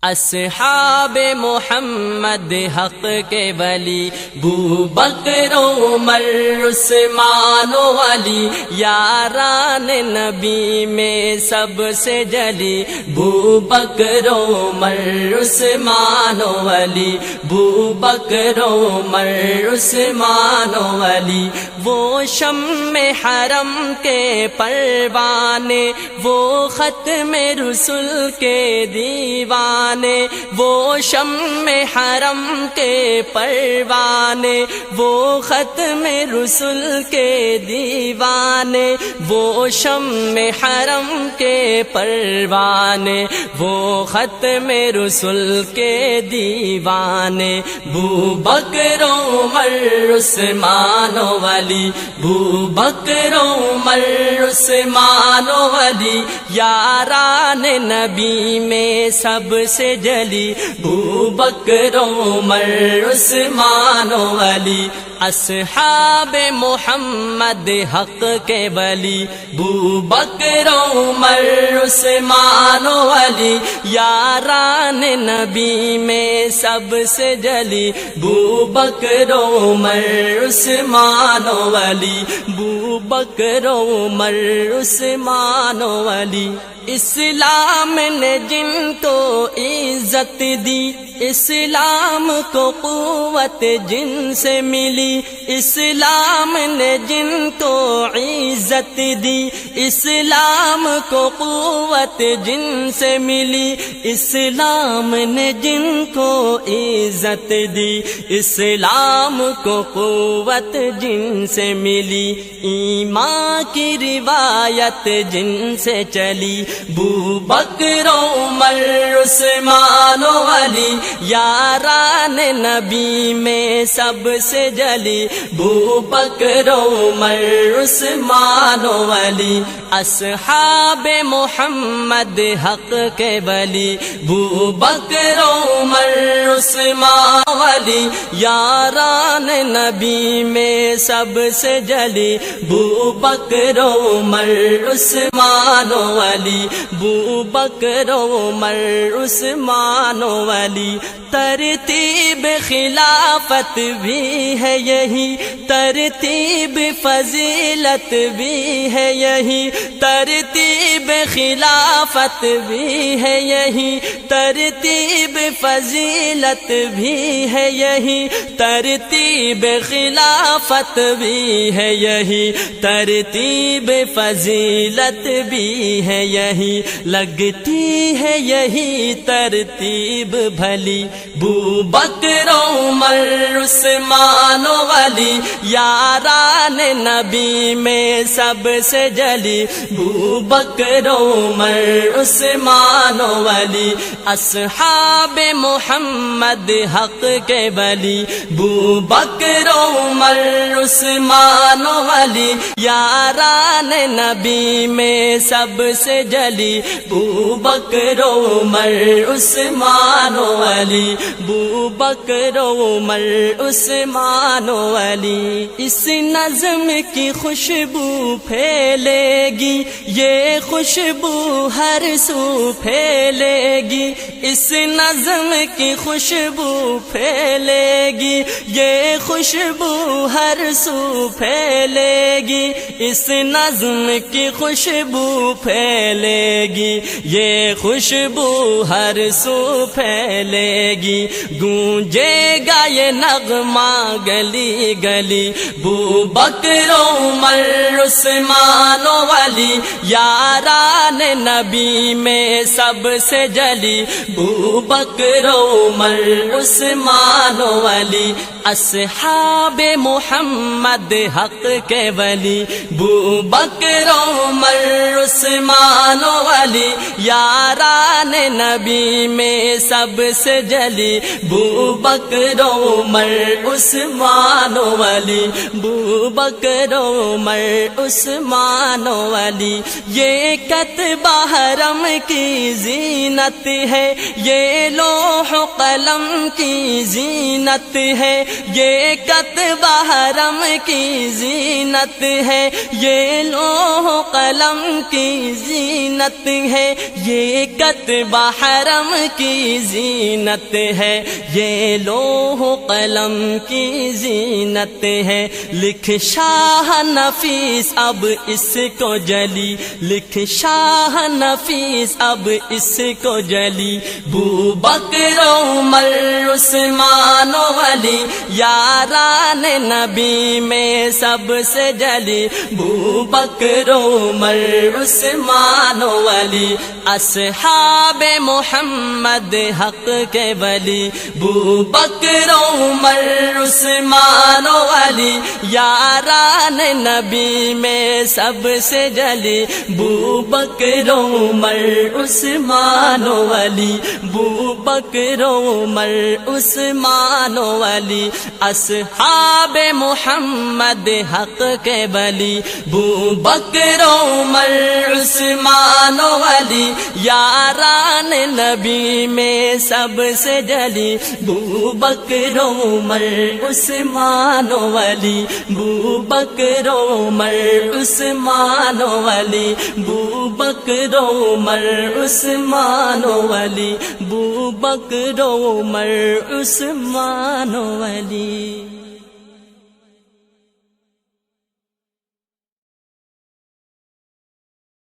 اصحاب محمد حق کے ولی بو بکر عمر عثمان و علی یاران نبی میں سب سے جلی بو بکر عمر عثمان و علی بو بکر عمر عثمان و علی وہ شمع حرم کے پروانے وہ ختم رسل کے دیوانے وہ شمع حرم کے پروانے وہ ختم رسل کے دیوانے وہ شمع حرم کے پروانے وہ ختم رسل کے دیوانے بو بکر عمر عثمان و علی بو بکر عمر عثمان و علی یاران نبی میں سب سے جلی بو بکر عمر عثمان و علی اصحاب محمد حق کے ولی بو بکر عمر عثمان و علی یاران نبی میں سب سے جلی بو بکر عمر عثمان و علی بو بکر عمر عثمان و علی اسلام نے جن کو عزت دی اسلام کو قوت جن سے ملی اسلام نے جن کو عزت دی اسلام کو قوت جن سے ملی اسلام نے جن کو عزت دی اسلام کو قوت جن سے ملی ایمان کی روایت جن سے چلی بو بکر عمر عثمان و علی یاران نبی میں سب سے جلی بو بکر عمر عثمان و علی اصحاب محمد حق کے ولی بو بکر عمر عثمان و علی یاران نبی میں سب سے جلی بو بکر عمر عثمان و علی بو بکر عمر عثمان و علی ترتیب خلافت بھی ہے یہی ترتیب فضیلت بھی ہے یہی ترتیب خلافت بھی ہے یہی ترتیب فضیلت بھی ہے یہی ترتیب خلافت بھی ہے یہی ترتیب فضیلت بھی ہے یہی لگتی ہے یہی ترتیب بھلی بو بکر عمر عثمان و علی یاران نبی میں سب سے جلی بو بکر عمر عثمان و علی اصحاب محمد حق کے ولی بو بکر عمر عثمان و علی یاران نبی میں سب سے جلی بو بکر عمر عثمان و علی بو بکر عمر عثمان و علی اس نظم کی خوشبو پھیلے گی یہ خوشبو ہر سو پھیلے گی اس نظم کی خوشبو پھیلے گی یہ خوشبو ہر سو پھیلے گی اس نظم کی خوشبو پھیلے گی یہ خوشبو ہر سو پھیلے گی گونجے گا یہ نغمہ گلی گلی بو بکر عمر عثمان و علی یاران نبی میں سب سے جلی بو بکر عمر عثمان و علی اصحاب محمد حق کے ولی بو بکر عمر عثمان و علی یاران نبی میں سب سے جلی بو بکر عمر عثمان و علی بو بکر عمر عثمان و علی یہ کتبہ حرم کی زینت ہے یہ لوح قلم کی زینت ہے یہ کتبہ حرم کی زینت ہے، یہ لوح قلم کی زینت ہے، یہ کتبہ حرم کی زینت ہے، یہ لوح قلم کی زینت ہے۔ لکھ شاہ نفیس اب اس کو جلی، لکھ شاہ نفیس اب اس کو جلی، بو بکر عمر عثمان و علی یاران نبی میں سب سے جلی، بو بکر عمر عثمان و علی اصحاب محمد حق کے ولی، بو بکر عمر عثمان و علی یاران نبی میں سب سے جلی، بو بکر عمر عثمان و علی، بو بکر عمر عثمان و علی اصحاب محمد حق کے ولی، بو بکر عمر عثمان و علی یاران نبی میں سب سے جلی، بو بکر عمر عثمان و علی، بو بکر عمر عثمان و علی، بو بکر عمر عثمان و علی، بو بکر عمر عثمان و علی۔